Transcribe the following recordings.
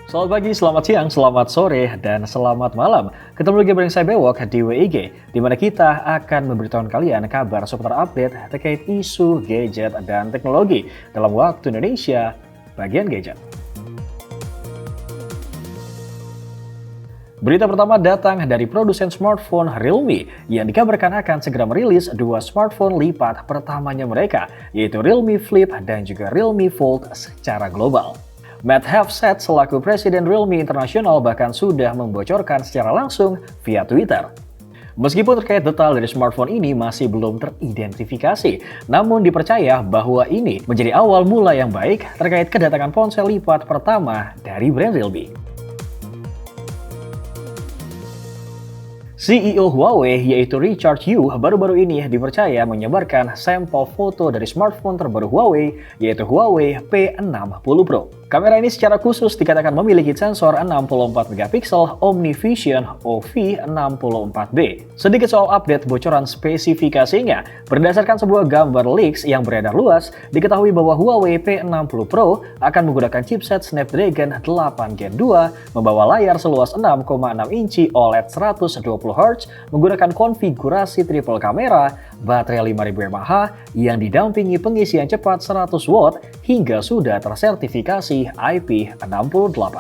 Selamat pagi, selamat siang, selamat sore, dan selamat malam. Ketemu lagi bareng saya Bewok di WIG, di mana kita akan memberitahukan kalian kabar seputar update terkait isu, gadget, dan teknologi dalam waktu Indonesia bagian gadget. Berita pertama datang dari produsen smartphone Realme yang dikabarkan akan segera merilis dua smartphone lipat pertamanya mereka, yaitu Realme Flip dan juga Realme Fold secara global. Matt Hafsett selaku Presiden Realme Internasional bahkan sudah membocorkan secara langsung via Twitter. Meskipun terkait detail dari smartphone ini masih belum teridentifikasi, namun dipercaya bahwa ini menjadi awal mula yang baik terkait kedatangan ponsel lipat pertama dari brand Realme. CEO Huawei yaitu Richard Yu baru-baru ini dipercaya menyebarkan sampel foto dari smartphone terbaru Huawei yaitu Huawei P60 Pro. Kamera ini secara khusus dikatakan memiliki sensor 64 megapiksel OmniVision OV64B. Sedikit soal update bocoran spesifikasinya, berdasarkan sebuah gambar leaks yang beredar luas, diketahui bahwa Huawei P60 Pro akan menggunakan chipset Snapdragon 8 Gen 2, membawa layar seluas 6,6 inci OLED 120Hz, menggunakan konfigurasi triple kamera, baterai 5000 mAh yang didampingi pengisian cepat 100 watt hingga sudah tersertifikasi IP68.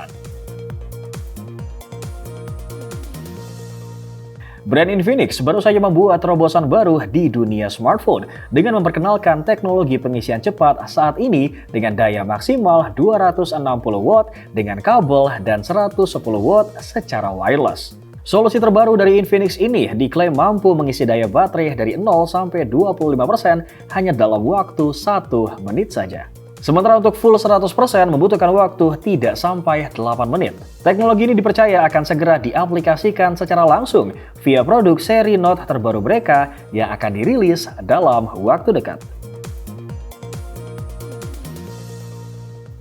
Brand Infinix baru saja membuat terobosan baru di dunia smartphone dengan memperkenalkan teknologi pengisian cepat saat ini dengan daya maksimal 260 watt dengan kabel dan 110 watt secara wireless. Solusi terbaru dari Infinix ini diklaim mampu mengisi daya baterai dari 0 sampai 25% hanya dalam waktu 1 menit saja. Sementara untuk full 100% membutuhkan waktu tidak sampai 8 menit. Teknologi ini dipercaya akan segera diaplikasikan secara langsung via produk seri Note terbaru mereka yang akan dirilis dalam waktu dekat.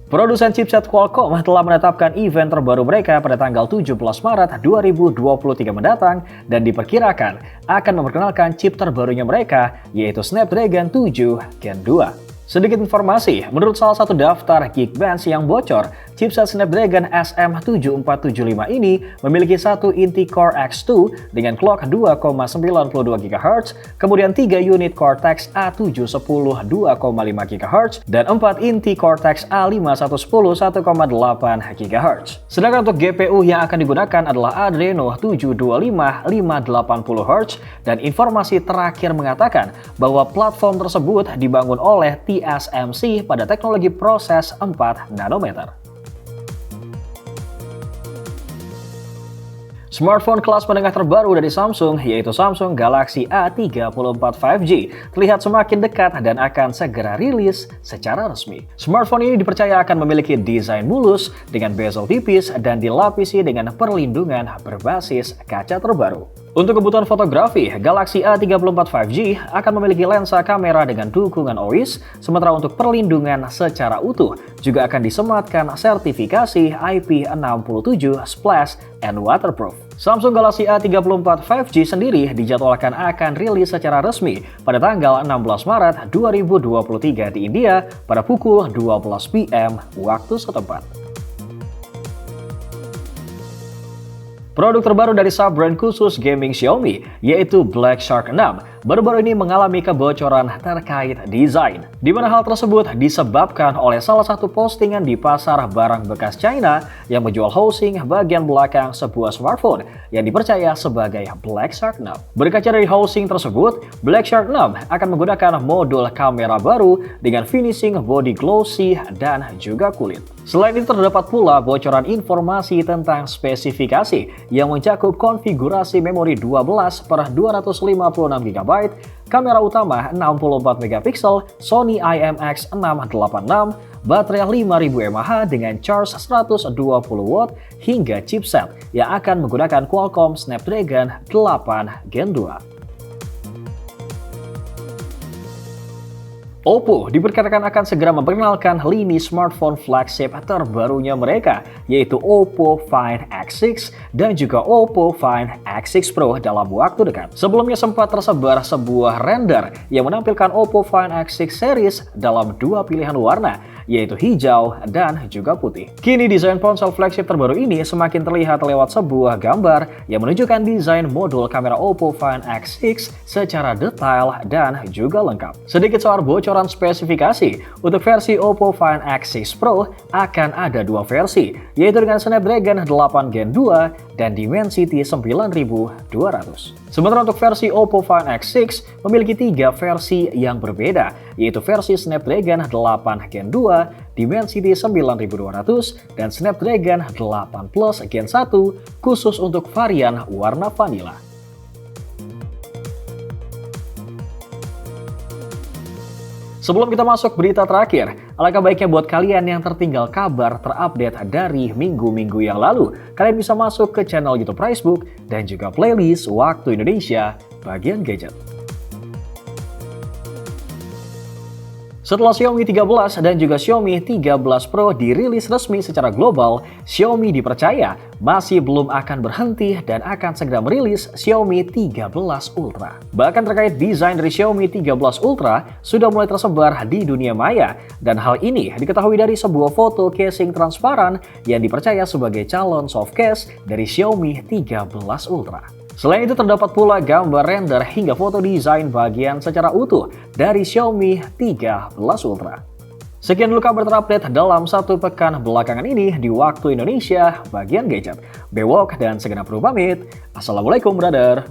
Produsen chipset Qualcomm telah menetapkan event terbaru mereka pada tanggal 17 Maret 2023 mendatang dan diperkirakan akan memperkenalkan chip terbarunya mereka yaitu Snapdragon 7 Gen 2. Sedikit informasi, menurut salah satu daftar Geekbench yang bocor, chipset Snapdragon SM7475 ini memiliki satu inti Core X2 dengan clock 2,92 GHz, kemudian 3 unit Cortex A710 2,5 GHz, dan 4 inti Cortex A5110 1,8 GHz. Sedangkan untuk GPU yang akan digunakan adalah Adreno 725 580Hz, dan informasi terakhir mengatakan bahwa platform tersebut dibangun oleh TSMC pada teknologi proses 4 nanometer. Smartphone kelas menengah terbaru dari Samsung yaitu Samsung Galaxy A34 5G terlihat semakin dekat dan akan segera rilis secara resmi. Smartphone ini dipercaya akan memiliki desain mulus dengan bezel tipis dan dilapisi dengan perlindungan berbasis kaca terbaru. Untuk kebutuhan fotografi, Galaxy A34 5G akan memiliki lensa kamera dengan dukungan OIS, sementara untuk perlindungan secara utuh juga akan disematkan sertifikasi IP67 Splash and Waterproof. Samsung Galaxy A34 5G sendiri dijadwalkan akan rilis secara resmi pada tanggal 16 Maret 2023 di India pada pukul 12 PM waktu setempat. Produk terbaru dari sub-brand khusus gaming Xiaomi, yaitu Black Shark 6, baru-baru ini mengalami kebocoran terkait desain. Di mana hal tersebut disebabkan oleh salah satu postingan di pasar barang bekas China yang menjual housing bagian belakang sebuah smartphone yang dipercaya sebagai Black Shark 6. Berkaca dari housing tersebut, Black Shark 6 akan menggunakan modul kamera baru dengan finishing body glossy dan juga kulit. Selain itu terdapat pula bocoran informasi tentang spesifikasi yang mencakup konfigurasi memori 12 per 256 GB, kamera utama 64 megapiksel Sony IMX686, baterai 5000 mAh dengan charge 120 watt hingga chipset yang akan menggunakan Qualcomm Snapdragon 8 Gen 2. Oppo diperkirakan akan segera memperkenalkan lini smartphone flagship terbarunya mereka, yaitu Oppo Find X6 dan juga Oppo Find X6 Pro dalam waktu dekat. Sebelumnya sempat tersebar sebuah render yang menampilkan Oppo Find X6 series dalam dua pilihan warna, yaitu hijau dan juga putih. Kini desain ponsel flagship terbaru ini semakin terlihat lewat sebuah gambar yang menunjukkan desain modul kamera Oppo Find X6 secara detail dan juga lengkap. Sedikit soal bocoran spesifikasi, untuk versi Oppo Find X6 Pro akan ada dua versi, yaitu dengan Snapdragon 8 Gen 2 dan Dimensity 9200. Sementara untuk versi Oppo Find X6 memiliki tiga versi yang berbeda, yaitu versi Snapdragon 8 Gen 2, Dimensity 9200, dan Snapdragon 8 Plus Gen 1 khusus untuk varian warna vanilla. Sebelum kita masuk berita terakhir, alangkah baiknya buat kalian yang tertinggal kabar terupdate dari minggu-minggu yang lalu, kalian bisa masuk ke channel YouTube Pricebook dan juga playlist Waktu Indonesia bagian gadget. Setelah Xiaomi 13 dan juga Xiaomi 13 Pro dirilis resmi secara global, Xiaomi dipercaya masih belum akan berhenti dan akan segera merilis Xiaomi 13 Ultra. Bahkan terkait desain dari Xiaomi 13 Ultra sudah mulai tersebar di dunia maya, dan hal ini diketahui dari sebuah foto casing transparan yang dipercaya sebagai calon soft case dari Xiaomi 13 Ultra. Selain itu terdapat pula gambar render hingga foto desain bagian secara utuh dari Xiaomi 13 Ultra. Sekian dulu kabar terupdate dalam satu pekan belakangan ini di Waktu Indonesia bagian gadget. Bewok dan segenap kru pamit. Assalamualaikum brother.